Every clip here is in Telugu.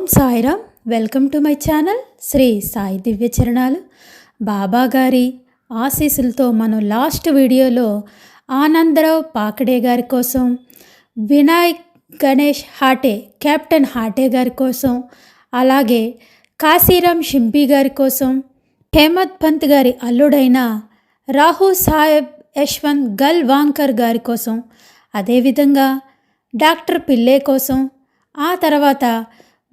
Sairam. Welcome to my channel Shri Sai Divya చరణాలు. బాబా గారి ఆశీస్సులతో మనం లాస్ట్ వీడియోలో ఆనందరావు పాకడే గారి కోసం, వినాయక్ గణేష్ హాటే, కెప్టెన్ హాటే గారి కోసం, అలాగే కాశీరామ్ షింపీ గారి కోసం, హేమత్ పంత్ గారి అల్లుడైన రాహు సాహెబ్ యశ్వంత్ గల్వాంకర్ గారి కోసం, అదేవిధంగా డాక్టర్ పిల్లే కోసం, ఆ తర్వాత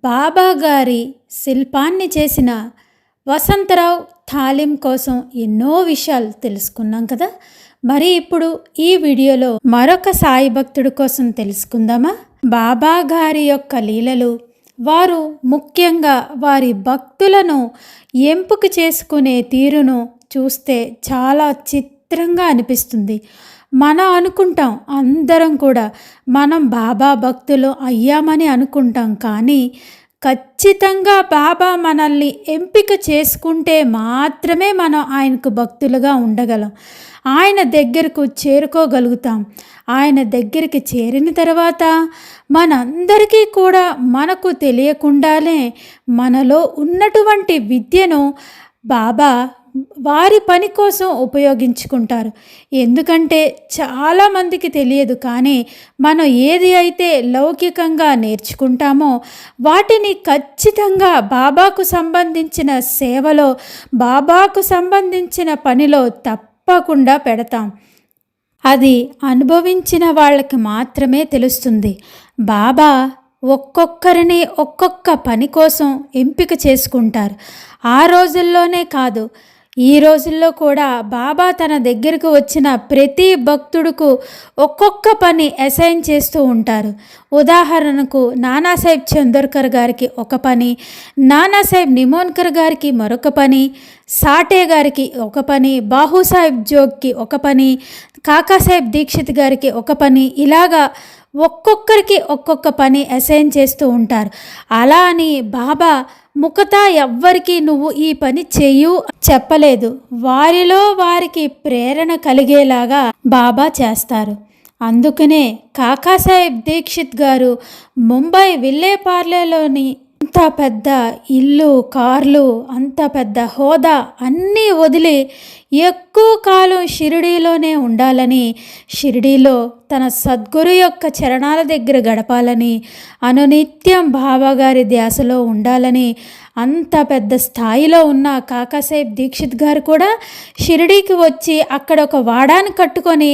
బాబా గారి శిల్పాన్ని చేసిన వసంతరావు తాలిం కోసం ఎన్నో విషయాలు తెలుసుకున్నాం కదా. మరి ఇప్పుడు ఈ వీడియోలో మరొక సాయి భక్తుడి కోసం తెలుసుకుందామా. బాబా గారి యొక్క లీలలు, వారు ముఖ్యంగా వారి భక్తులను ఎంపిక చేసుకునే తీరును చూస్తే చాలా చిత్రంగా అనిపిస్తుంది. మనం అనుకుంటాం, అందరం కూడా మనం బాబా భక్తులు అయ్యామని అనుకుంటాం. కానీ ఖచ్చితంగా బాబా మనల్ని ఎంపిక చేసుకుంటే మాత్రమే మనం ఆయనకు భక్తులుగా ఉండగలం, ఆయన దగ్గరకు చేరుకోగలుగుతాం. ఆయన దగ్గరికి చేరిన తర్వాత మనందరికీ కూడా మనకు తెలియకుండానే మనలో ఉన్నటువంటి విద్యను బాబా వారి పని కోసం ఉపయోగించుకుంటారు. ఎందుకంటే చాలామందికి తెలియదు. కానీ మనం ఏది అయితే లౌకికంగా నేర్చుకుంటామో వాటిని ఖచ్చితంగా బాబాకు సంబంధించిన సేవలో, బాబాకు సంబంధించిన పనిలో తప్పకుండా పెడతాం. అది అనుభవించిన వాళ్ళకి మాత్రమే తెలుస్తుంది. బాబా ఒక్కొక్కరిని ఒక్కొక్క పని కోసం ఎంపిక చేసుకుంటారు. ఆ రోజుల్లోనే కాదు, ఈ రోజుల్లో కూడా బాబా తన దగ్గరకు వచ్చిన ప్రతి భక్తుడుకు ఒక్కొక్క పని అసైన్ చేస్తూ ఉంటారు. ఉదాహరణకు నానాసాహెబ్ చందోర్కర్ గారికి ఒక పని, నానాసాహెబ్ నిమోన్కర్ గారికి మరొక పని, సాటే గారికి ఒక పని, బాహుసాహెబ్ జోగ్కి ఒక పని, కాకాసాహెబ్ దీక్షిత్ గారికి ఒక పని, ఇలాగా ఒక్కొక్కరికి ఒక్కొక్క పని అసైన్ చేస్తూ ఉంటారు. అలా అని బాబా ముఖతా ఎవ్వరికి నువ్వు ఈ పని చెయ్యు చెప్పలేదు. వారిలో వారికి ప్రేరణ కలిగేలాగా బాబా చేస్తారు. అందుకనే కాకాసాహెబ్ దీక్షిత్ గారు ముంబై విల్లేపార్లేలోని అంత పెద్ద ఇల్లు, కార్లు, అంత పెద్ద హోదా అన్నీ వదిలి ఎక్కువ కాలం షిరిడీలోనే ఉండాలని, షిరిడీలో తన సద్గురు యొక్క చరణాల దగ్గర గడపాలని, అనునిత్యం బాబాగారి ధ్యాసలో ఉండాలని అంత పెద్ద స్థాయిలో ఉన్న కాకాసాహెబ్ దీక్షిత్ గారు కూడా షిరిడీకి వచ్చి అక్కడ ఒక వాడాను కట్టుకొని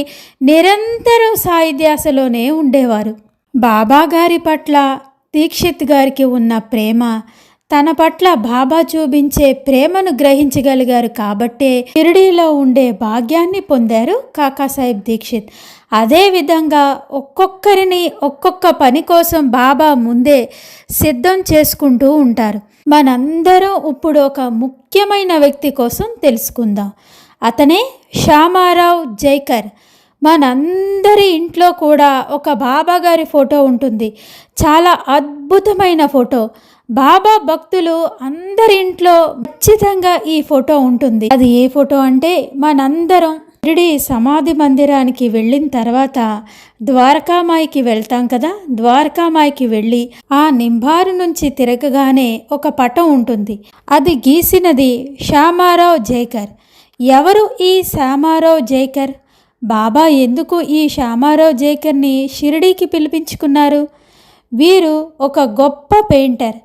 నిరంతరం సాయి ధ్యాసలోనే ఉండేవారు. బాబాగారి పట్ల దీక్షిత్ గారికి ఉన్న ప్రేమ, తన పట్ల బాబా చూపించే ప్రేమను గ్రహించగలిగారు కాబట్టే షిరిడీలో ఉండే భాగ్యాన్ని పొందారు కాకాసాహెబ్ దీక్షిత్. అదేవిధంగా ఒక్కొక్కరిని ఒక్కొక్క పని కోసం బాబా ముందే సిద్ధం చేసుకుంటూ ఉంటారు. మనందరం ఇప్పుడు ఒక ముఖ్యమైన వ్యక్తి కోసం తెలుసుకుందాం. అతనే శ్యామారావు జైకర్. మనందరి ఇంట్లో కూడా ఒక బాబా గారి ఫోటో ఉంటుంది. చాలా అద్భుతమైన ఫోటో. బాబా భక్తులు అందరి ఇంట్లో ఖచ్చితంగా ఈ ఫోటో ఉంటుంది. అది ఏ ఫోటో అంటే, మనందరం షిరిడి సమాధి మందిరానికి వెళ్ళిన తర్వాత ద్వారకామాయికి వెళ్తాం కదా. ద్వారకామాయికి వెళ్ళి ఆ నింబారు నుంచి తిరగగానే ఒక పటం ఉంటుంది. అది గీసినది శ్యామారావు జైకర్. ఎవరు ఈ శ్యామారావు జైకర్? బాబా ఎందుకు ఈ శ్యామారావు జైకర్ని షిరిడీకి పిలిపించుకున్నారు? వీరు ఒక గొప్ప పెయింటర్,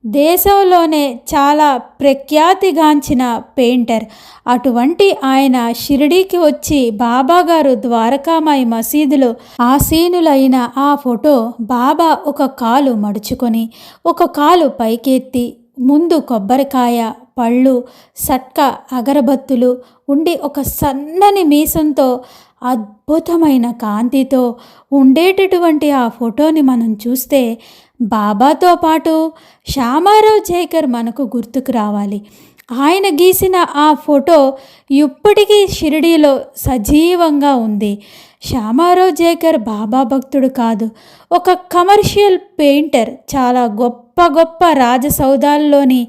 దేశంలోనే చాలా ప్రఖ్యాతిగాంచిన పెయింటర్. అటువంటి ఆయన షిరిడీకి వచ్చి బాబాగారు ద్వారకామాయి మసీదులో ఆసీనులైన ఆ ఫోటో బాబా ఒక కాలు మడుచుకొని ఒక కాలు పైకెత్తి ముందు కొబ్బరికాయ, పళ్ళు, సట్క, అగరబత్తులు ఉండి ఒక సన్నని మీసంతో అద్భుతమైన కాంతితో ఉండేటటువంటి ఆ ఫోటోని మనం చూస్తే బాబాతో పాటు శ్యామారావు జైకర్ మనకు గుర్తుకు రావాలి. ఆయన గీసిన ఆ ఫోటో ఇప్పటికీ షిరిడీలో సజీవంగా ఉంది. శ్యామారావు జైకర్ బాబా భక్తుడు కాదు, ఒక కమర్షియల్ పెయింటర్. చాలా గొప్ప గొప్ప రాజసౌధాల్లోని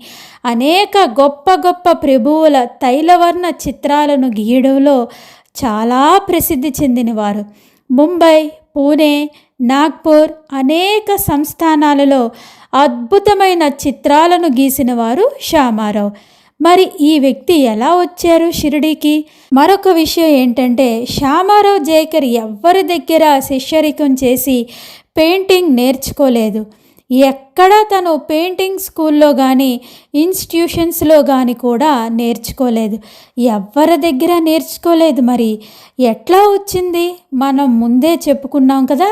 అనేక గొప్ప గొప్ప ప్రభువుల తైలవర్ణ చిత్రాలను గీయడంలో చాలా ప్రసిద్ధి చెందినవారు. ముంబై, పూణే, నాగ్పూర్ అనేక సంస్థానాలలో అద్భుతమైన చిత్రాలను గీసిన వారు శ్యామారావు. మరి ఈ వ్యక్తి ఎలా వచ్చారు షిరిడీకి? మరొక విషయం ఏంటంటే, శ్యామారావు జైకర్ ఎవ్వరి దగ్గర శిష్యరికం చేసి పెయింటింగ్ నేర్చుకోలేదు. ఎక్కడ తను పెయింటింగ్ స్కూల్లో కానీ ఇన్స్టిట్యూషన్స్లో కానీ కూడా నేర్చుకోలేదు. ఎవరి దగ్గర నేర్చుకోలేదు. మరి ఎట్లా వచ్చింది? మనం ముందే చెప్పుకున్నాం కదా,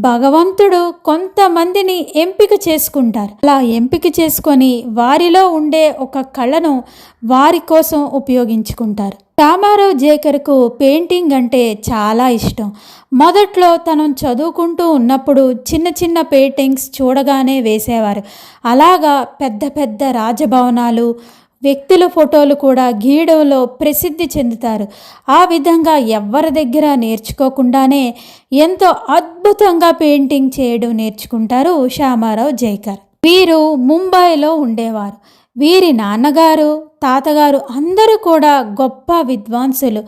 భగవంతుడు కొంతమందిని ఎంపిక చేసుకుంటారు. అలా ఎంపిక చేసుకొని వారిలో ఉండే ఒక కళను వారి కోసం ఉపయోగించుకుంటారు. శ్యామారావు జైకర్కు పెయింటింగ్ అంటే చాలా ఇష్టం. మొదట్లో తను చదువుకుంటూ ఉన్నప్పుడు చిన్న చిన్న పెయింటింగ్స్ చూడగానే వేసేవారు. అలాగా పెద్ద పెద్ద రాజభవనాలు, వ్యక్తుల ఫోటోలు కూడా గీయడంలో ప్రసిద్ధి చెందుతారు. ఆ విధంగా ఎవరి దగ్గర నేర్చుకోకుండానే ఎంతో అద్భుతంగా పెయింటింగ్ చేయడం నేర్చుకుంటారు శ్యామారావు జైకర్. వీరు ముంబైలో ఉండేవారు. వీరి నాన్నగారు, తాతగారు అందరూ కూడా గొప్ప విద్వాంసులు,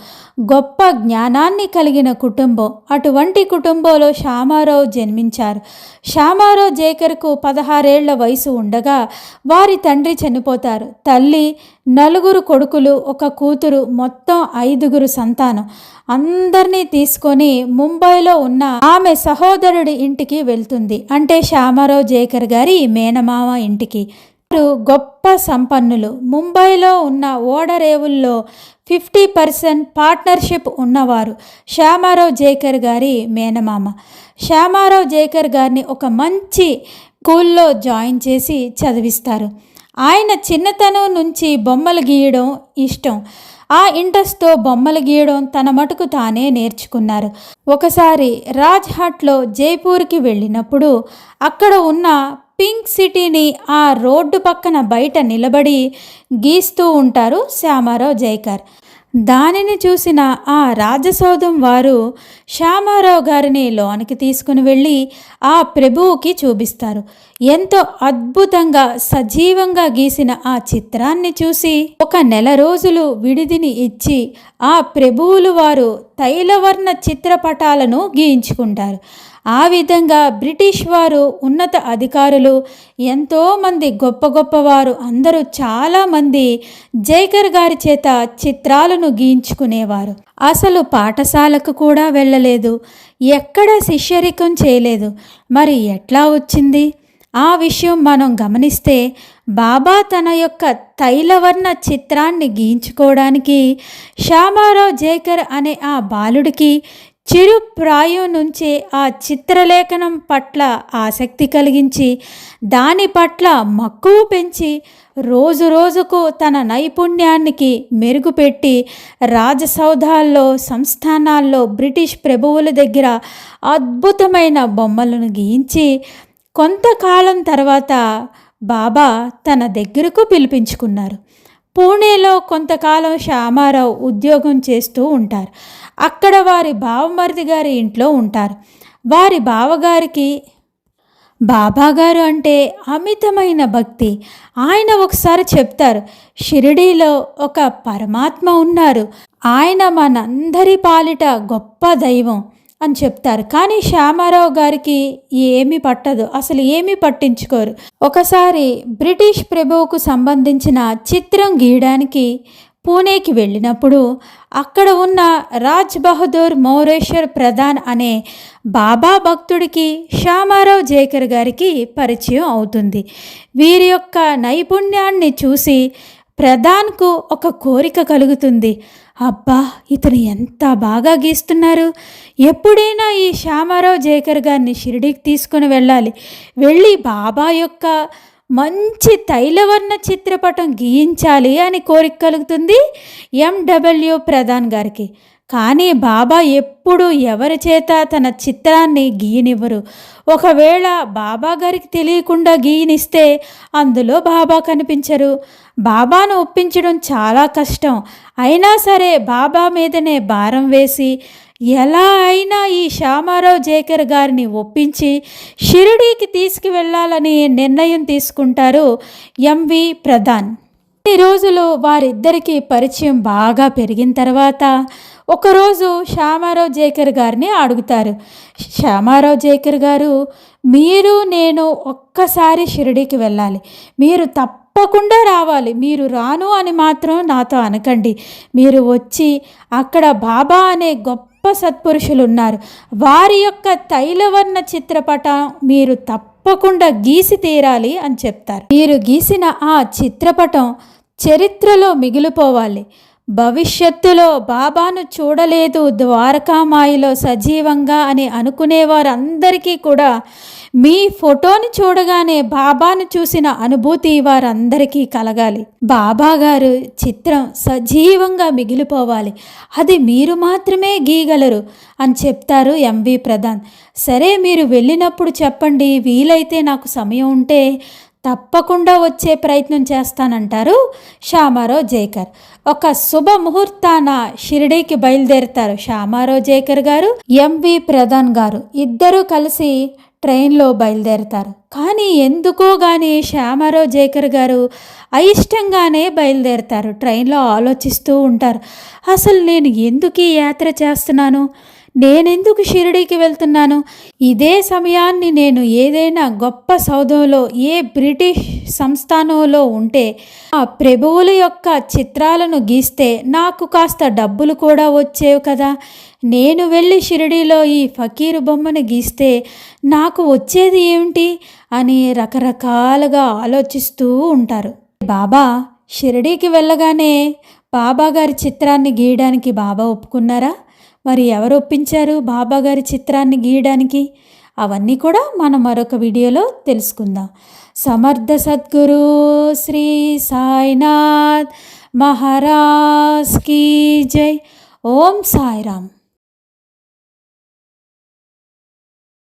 గొప్ప జ్ఞానాన్ని కలిగిన కుటుంబం. అటువంటి కుటుంబంలో శ్యామారావు జన్మించారు. శ్యామారావు జైకర్కు 16 ఏళ్ల వయసు ఉండగా వారి తండ్రి చనిపోతారు. తల్లి, 4 కొడుకులు, 1 కూతురు, మొత్తం 5 సంతానం. అందరినీ తీసుకొని ముంబైలో ఉన్న ఆమె సహోదరుడి ఇంటికి వెళ్తుంది. అంటే శ్యామారావు జైకర్ గారి మేనమామ ఇంటికి. గొప్ప సంపన్నులు. ముంబైలో ఉన్న ఓడరేవుల్లో 50% పార్ట్నర్షిప్ ఉన్నవారు శ్యామారావు జైకర్ గారి మేనమామ. శ్యామారావు జైకర్ గారిని ఒక మంచి స్కూల్లో జాయిన్ చేసి చదివిస్తారు. ఆయన చిన్నతనం నుంచి బొమ్మలు గీయడం ఇష్టం. ఆ ఇంట్రెస్ట్తో బొమ్మలు గీయడం తన మటుకు తానే నేర్చుకున్నారు. ఒకసారి రాజ్హాట్లో జైపూర్కి వెళ్ళినప్పుడు అక్కడ ఉన్న పింక్ సిటీని ఆ రోడ్డు పక్కన బయట నిలబడి గీస్తూ ఉంటారు శ్యామారావు జైకర్. దానిని చూసిన ఆ రాజసౌధం వారు శ్యామారావు గారిని లోనికి తీసుకుని వెళ్ళి ఆ ప్రభువుకి చూపిస్తారు. ఎంతో అద్భుతంగా సజీవంగా గీసిన ఆ చిత్రాన్ని చూసి 1 నెల రోజులు విడిదిని ఇచ్చి ఆ ప్రభువులు వారు తైలవర్ణ చిత్రపటాలను గీయించుకుంటారు. ఆ విధంగా బ్రిటిష్ వారు, ఉన్నత అధికారులు, ఎంతోమంది గొప్ప గొప్పవారు అందరూ చాలామంది జైకర్ గారి చేత చిత్రాలను గీయించుకునేవారు. అసలు పాఠశాలకు కూడా వెళ్ళలేదు, ఎక్కడ శిష్యరికం చేయలేదు. మరి ఎట్లా వచ్చింది? ఆ విషయం మనం గమనిస్తే, బాబా తన యొక్క తైలవర్ణ చిత్రాన్ని గీయించుకోవడానికి శ్యామారావు జైకర్ అనే ఆ బాలుడికి చిరు ప్రాయం నుంచే ఆ చిత్రలేఖనం పట్ల ఆసక్తి కలిగించి దాని పట్ల మక్కువ పెంచి రోజు రోజుకు తన నైపుణ్యానికి మెరుగుపెట్టి రాజసౌధాల్లో, సంస్థానాల్లో బ్రిటిష్ ప్రభువుల దగ్గర అద్భుతమైన బొమ్మలను గీయించి కొంతకాలం తర్వాత బాబా తన దగ్గరకు పిలిపించుకున్నారు. పూణేలో కొంతకాలం శ్యామారావు ఉద్యోగం చేస్తూ ఉంటారు. అక్కడ వారి బావమరిది గారి ఇంట్లో ఉంటారు. వారి బావగారికి బాబాగారు అంటే అమితమైన భక్తి. ఆయన ఒకసారి చెప్తారు, షిరిడీలో ఒక పరమాత్మ ఉన్నారు, ఆయన మనందరి పాలిట గొప్ప దైవం అని చెప్తారు. కానీ శ్యామారావు గారికి ఏమీ పట్టదు, అసలు ఏమీ పట్టించుకోరు. ఒకసారి బ్రిటిష్ ప్రభువుకు సంబంధించిన చిత్రం గీయడానికి పూణేకి వెళ్ళినప్పుడు అక్కడ ఉన్న రాజ్ బహదూర్ మౌరేశ్వర్ ప్రధాన్ అనే బాబా భక్తుడికి శ్యామారావు జైకర్ గారికి పరిచయం అవుతుంది. వీరి యొక్క నైపుణ్యాన్ని చూసి ప్రధాన్కు ఒక కోరిక కలుగుతుంది. అబ్బా, ఇతను ఎంత బాగా గీస్తున్నారు, ఎప్పుడైనా ఈ శ్యామారావు జైకర్ గారిని షిరిడీకి తీసుకుని వెళ్ళి బాబా యొక్క మంచి తైలవర్ణ చిత్రపటం గీయించాలి అని కోరిక కలుగుతుంది ఎండబ్ల్యూ ప్రధాన్ గారికి. కానీ బాబా ఎప్పుడు ఎవరి చేత తన చిత్రాన్ని గీయనివ్వరు. ఒకవేళ బాబా గారికి తెలియకుండా గీయనిస్తే అందులో బాబా కనిపించరు. బాబాను ఒప్పించడం చాలా కష్టం. అయినా సరే బాబా మీదనే భారం వేసి ఎలా అయినా ఈ శ్యామారావు జైకర్ గారిని ఒప్పించి షిరిడీకి తీసుకువెళ్ళాలని నిర్ణయం తీసుకుంటారు ఎంవి ప్రధాన్. ఈ రోజులు వారిద్దరికీ పరిచయం బాగా పెరిగిన తర్వాత ఒకరోజు శ్యామారావు జేకర్ గారిని అడుగుతారు. శ్యామారావు జేకర్ గారు, మీరు నేను ఒక్కసారి షిరిడీకి వెళ్ళాలి, మీరు తప్పకుండా రావాలి, మీరు రాను అని మాత్రం నాతో అనకండి, మీరు వచ్చి అక్కడ బాబా అనే గొప్ప సత్పురుషులు ఉన్నారు, వారి యొక్క తైలవర్ణ చిత్రపటం మీరు తప్పకుండా గీసి తీరాలి అని చెప్తారు. మీరు గీసిన ఆ చిత్రపటం చరిత్రలో మిగిలిపోవాలి. భవిష్యత్తులో బాబాను చూడలేదు ద్వారకామాయిలో సజీవంగా అని అనుకునేవారందరికీ కూడా మీ ఫోటోని చూడగానే బాబాను చూసిన అనుభూతి వారందరికీ కలగాలి. బాబా గారు చిత్రం సజీవంగా మిగిలిపోవాలి, అది మీరు మాత్రమే గీయగలరు అని చెప్తారు ఎంవి ప్రధాన్. సరే, మీరు వెళ్ళినప్పుడు చెప్పండి, వీలైతే నాకు సమయం ఉంటే తప్పకుండా వచ్చే ప్రయత్నం చేస్తానంటారు శ్యామారావు జేకర్. ఒక శుభముహూర్తాన షిరిడీకి బయలుదేరుతారు శ్యామారావు జేకర్ గారు, ఎంవి ప్రధాన్ గారు. ఇద్దరూ కలిసి ట్రైన్లో బయలుదేరుతారు. కానీ ఎందుకో కానీ శ్యామారావు జేకర్ గారు అయిష్టంగానే బయలుదేరుతారు. ట్రైన్లో ఆలోచిస్తూ ఉంటారు, అసలు నేను ఎందుకు ఈ యాత్ర చేస్తున్నాను, నేనెందుకు షిరిడీకి వెళ్తున్నాను, ఇదే సమయాన్ని నేను ఏదైనా గొప్ప సౌధంలో ఏ బ్రిటిష్ సంస్థానంలో ఉంటే ఆ ప్రభువుల యొక్క చిత్రాలను గీస్తే నాకు కాస్త డబ్బులు కూడా వచ్చేవి కదా, నేను వెళ్ళి షిరిడీలో ఈ ఫకీరు బొమ్మను గీస్తే నాకు వచ్చేది ఏమిటి అని రకరకాలుగా ఆలోచిస్తూ ఉంటారు. బాబా షిరిడీకి వెళ్ళగానే బాబా గారి చిత్రాన్ని గీయడానికి బాబా ఒప్పుకున్నారా? మరి ఎవరు ఒప్పించారు బాబా గారి చిత్రాన్ని గీయడానికి? అవన్నీ కూడా మనం మరొక వీడియోలో తెలుసుకుందాం. సమర్థ సద్గురు శ్రీ సాయినాథ్ మహారాజ్ కీ జై. ఓం సాయిరామ్.